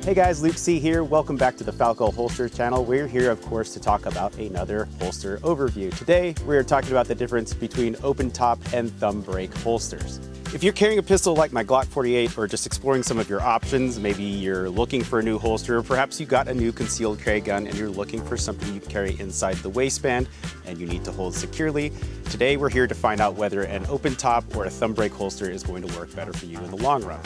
Hey guys, Luke C here. Welcome back to the Falco Holster channel. We're here, of course, to talk about another holster overview. Today, we're talking about the difference between open top and thumb brake holsters. If you're carrying a pistol like my Glock 48 or just exploring some of your options, maybe you're looking for a new holster, or perhaps you got a new concealed carry gun and you're looking for something you can carry inside the waistband and you need to hold securely, today we're here to find out whether an open top or a thumb brake holster is going to work better for you in the long run.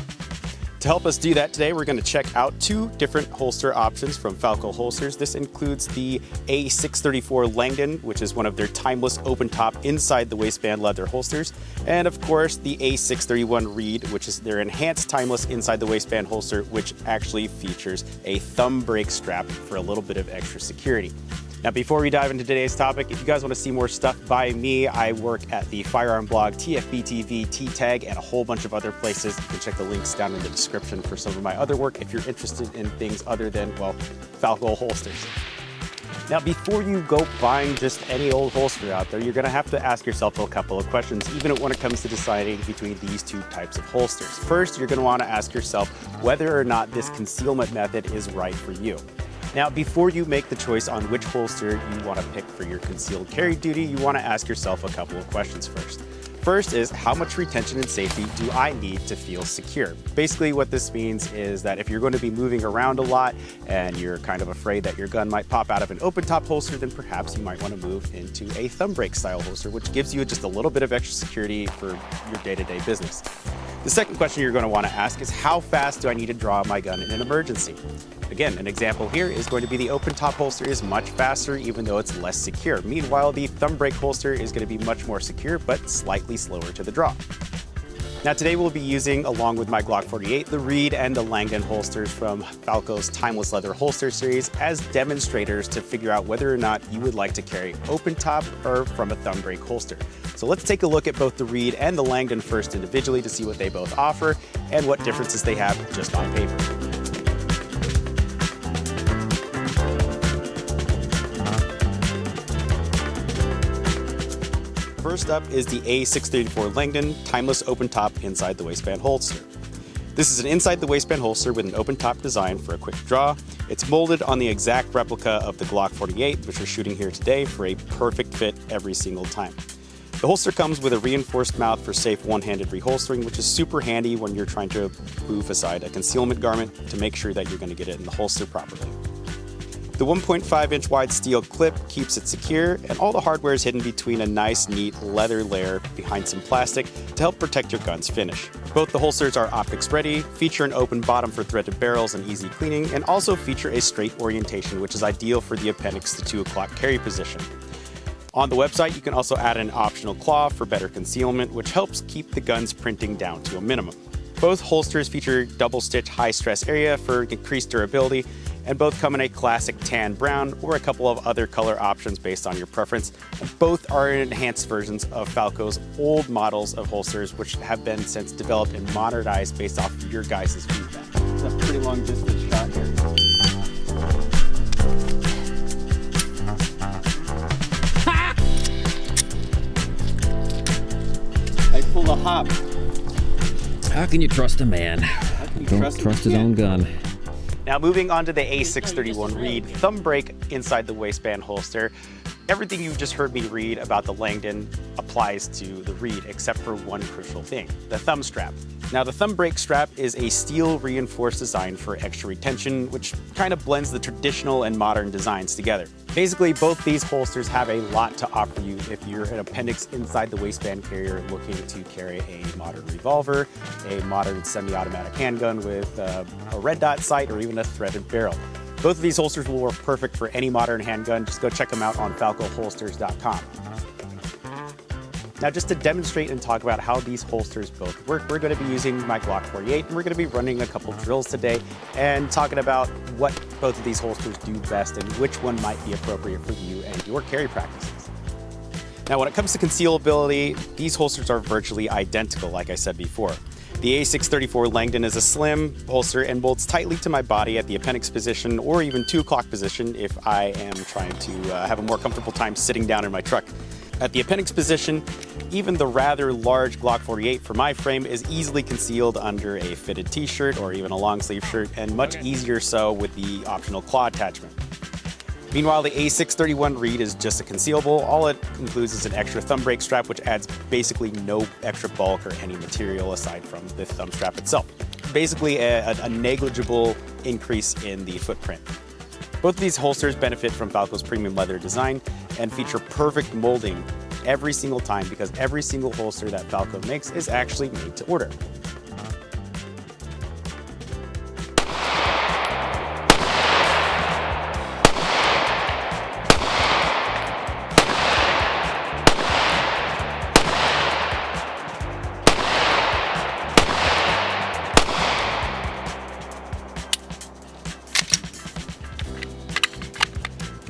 To help us do that today, we're going to check out two different holster options from Falco Holsters. This includes the A634 Langdon, which is one of their timeless open top inside the waistband leather holsters, and of course the A631 Reed, which is their enhanced timeless inside the waistband holster, which actually features a thumb brake strap for a little bit of extra security. Now, before we dive into today's topic, if you guys want to see more stuff by me, I work at the firearm blog, TFBTV, T-Tag, and a whole bunch of other places. You can check the links down in the description for some of my other work if you're interested in things other than, well, Falco holsters. Now, before you go buying just any old holster out there, you're going to have to ask yourself a couple of questions, even when it comes to deciding between these two types of holsters. First, you're going to want to ask yourself whether or not this concealment method is right for you. Now, before you make the choice on which holster you want to pick for your concealed carry duty, you want to ask yourself a couple of questions first. First is, how much retention and safety do I need to feel secure? Basically, what this means is that if you're going to be moving around a lot and you're kind of afraid that your gun might pop out of an open top holster, then perhaps you might want to move into a thumb brake style holster, which gives you just a little bit of extra security for your day-to-day business. The second question you're going to want to ask is, how fast do I need to draw my gun in an emergency? Again, an example here is going to be the open top holster is much faster, even though it's less secure. Meanwhile, the thumb brake holster is going to be much more secure, but slightly slower to the draw. Now, today we'll be using, along with my Glock 48, the Reed and the Langdon holsters from Falco's Timeless Leather Holster series as demonstrators to figure out whether or not you would like to carry open top or from a thumb brake holster. So let's take a look at both the Reed and the Langdon first individually to see what they both offer and what differences they have just on paper. First up is the A634 Langdon Timeless Open Top Inside the Waistband Holster. This is an inside the waistband holster with an open top design for a quick draw. It's molded on the exact replica of the Glock 48, which we're shooting here today, for a perfect fit every single time. The holster comes with a reinforced mouth for safe one-handed reholstering, which is super handy when you're trying to move aside a concealment garment to make sure that you're going to get it in the holster properly. The 1.5-inch wide steel clip keeps it secure, and all the hardware is hidden between a nice, neat leather layer behind some plastic to help protect your gun's finish. Both the holsters are optics ready, feature an open bottom for threaded barrels and easy cleaning, and also feature a straight orientation, which is ideal for the appendix to 2 o'clock carry position. On the website, you can also add an optional claw for better concealment, which helps keep the gun's printing down to a minimum. Both holsters feature double-stitch high-stress area for increased durability, and both come in a classic tan brown or a couple of other color options based on your preference. And both are enhanced versions of Falco's old models of holsters, which have been since developed and modernized based off of your guys' feedback. It's a pretty long distance shot here. I pulled a hop. How can you trust a man? Don't trust his own gun. Now, moving on to the A631 Reed thumb brake inside the waistband holster. Everything you just heard me read about the Langdon applies to the Reed, except for one crucial thing, the thumb strap. Now, the thumb brake strap is a steel reinforced design for extra retention, which kind of blends the traditional and modern designs together. Basically, both these holsters have a lot to offer you if you're an appendix inside the waistband carrier looking to carry a modern revolver, a modern semi-automatic handgun with a red dot sight, or even a threaded barrel. Both of these holsters will work perfect for any modern handgun. Just go check them out on falcoholsters.com. Now, just to demonstrate and talk about how these holsters both work, we're going to be using my Glock 48, and we're going to be running a couple drills today and talking about what both of these holsters do best and which one might be appropriate for you and your carry practices. Now, when it comes to concealability, these holsters are virtually identical, like I said before. The A634 Langdon is a slim holster and bolts tightly to my body at the appendix position or even 2 o'clock position if I am trying to have a more comfortable time sitting down in my truck. At the appendix position, even the rather large Glock 48 for my frame is easily concealed under a fitted t-shirt or even a long sleeve shirt, and much easier so with the optional claw attachment. Meanwhile, the A631 Reed is just a concealable. All it includes is an extra thumb brake strap, which adds basically no extra bulk or any material aside from the thumb strap itself. Basically a negligible increase in the footprint. Both of these holsters benefit from Falco's premium leather design and feature perfect molding every single time, because every single holster that Falco makes is actually made to order.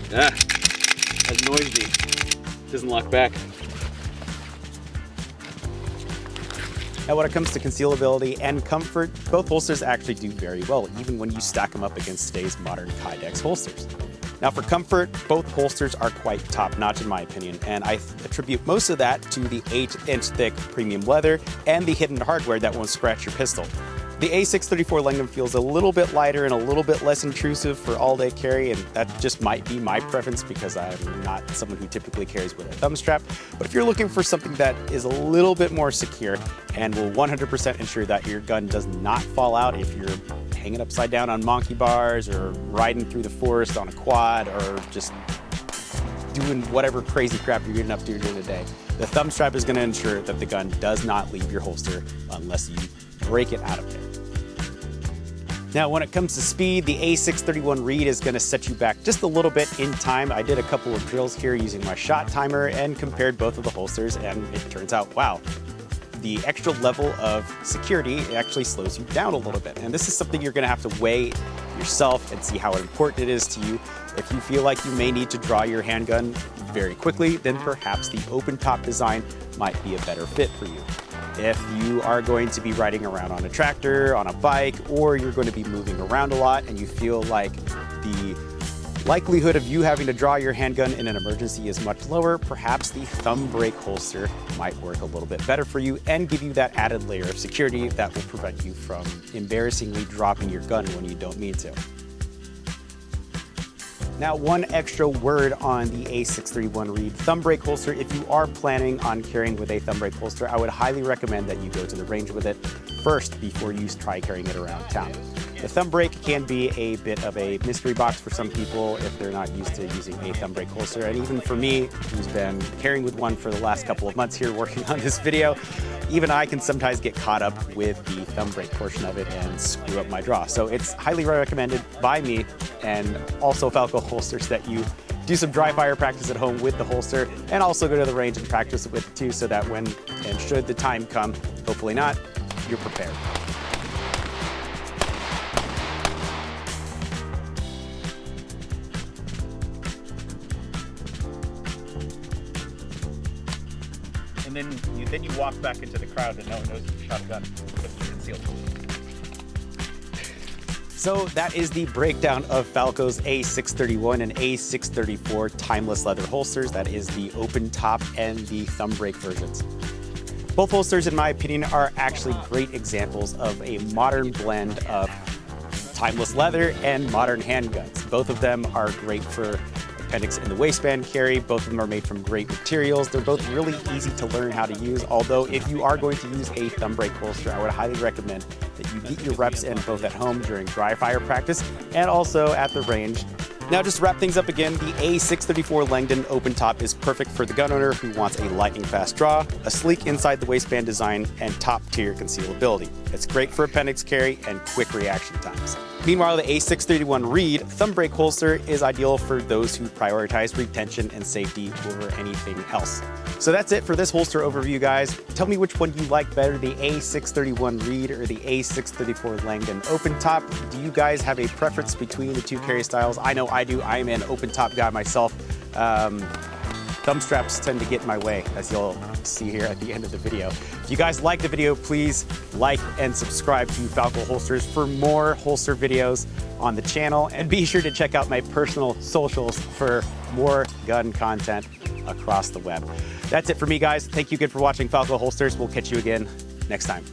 That's noisy. Doesn't lock back. Now, when it comes to concealability and comfort, both holsters actually do very well, even when you stack them up against today's modern Kydex holsters. Now, for comfort, both holsters are quite top-notch in my opinion, and I attribute most of that to the 8-inch thick premium leather and the hidden hardware that won't scratch your pistol. The A634 Langham feels a little bit lighter and a little bit less intrusive for all-day carry, and that just might be my preference because I'm not someone who typically carries with a thumb strap. But if you're looking for something that is a little bit more secure and will 100% ensure that your gun does not fall out if you're hanging upside down on monkey bars or riding through the forest on a quad or just doing whatever crazy crap you're getting up to during the day, the thumb strap is going to ensure that the gun does not leave your holster unless you break it out of there. Now, when it comes to speed, the A631 Reed is going to set you back just a little bit in time. I did a couple of drills here using my shot timer and compared both of the holsters, and it turns out, wow, the extra level of security actually slows you down a little bit. And this is something you're going to have to weigh yourself and see how important it is to you. If you feel like you may need to draw your handgun very quickly, then perhaps the open top design might be a better fit for you. If you are going to be riding around on a tractor, on a bike, or you're going to be moving around a lot and you feel like the likelihood of you having to draw your handgun in an emergency is much lower, perhaps the thumb brake holster might work a little bit better for you and give you that added layer of security that will prevent you from embarrassingly dropping your gun when you don't mean to. Now, one extra word on the A631 Reed thumb brake holster. If you are planning on carrying with a thumb brake holster, I would highly recommend that you go to the range with it first before you try carrying it around town. The thumb brake can be a bit of a mystery box for some people if they're not used to using a thumb brake holster. And even for me, who's been carrying with one for the last couple of months here working on this video, even I can sometimes get caught up with the thumb brake portion of it and screw up my draw. So it's highly recommended by me and also Falco holsters that you do some dry fire practice at home with the holster and also go to the range and practice it with it too, so that when and should the time come, hopefully not, you're prepared. And then you walk back into the crowd and no one knows you shot a gun because it's concealed. So that is the breakdown of Falco's A631 and A634 timeless leather holsters. That is the open top and the thumb brake versions. Both holsters, in my opinion, are actually great examples of a modern blend of timeless leather and modern handguns. Both of them are great for appendix in the waistband carry. Both of them are made from great materials. They're both really easy to learn how to use, although if you are going to use a thumb brake holster, I would highly recommend that you get your reps in both at home during dry fire practice and also at the range. Now, just to wrap things up again, the A634 Langdon open top is perfect for the gun owner who wants a lightning fast draw, a sleek inside the waistband design, and top tier concealability. It's great for appendix carry and quick reaction times. Meanwhile, the A631 Reed thumb brake holster is ideal for those who prioritize retention and safety over anything else. So that's it for this holster overview, guys. Tell me which one you like better, the A631 Reed or the A634 Langdon open top. Do you guys have a preference between the two carry styles? I know I do. I am an open top guy myself. Thumb straps tend to get in my way, as you'll see here at the end of the video. If you guys like the video, please like and subscribe to Falco Holsters for more holster videos on the channel. And be sure to check out my personal socials for more gun content. across the web. That's it for me, guys. Thank you again for watching Falco Holsters. We'll catch you again next time.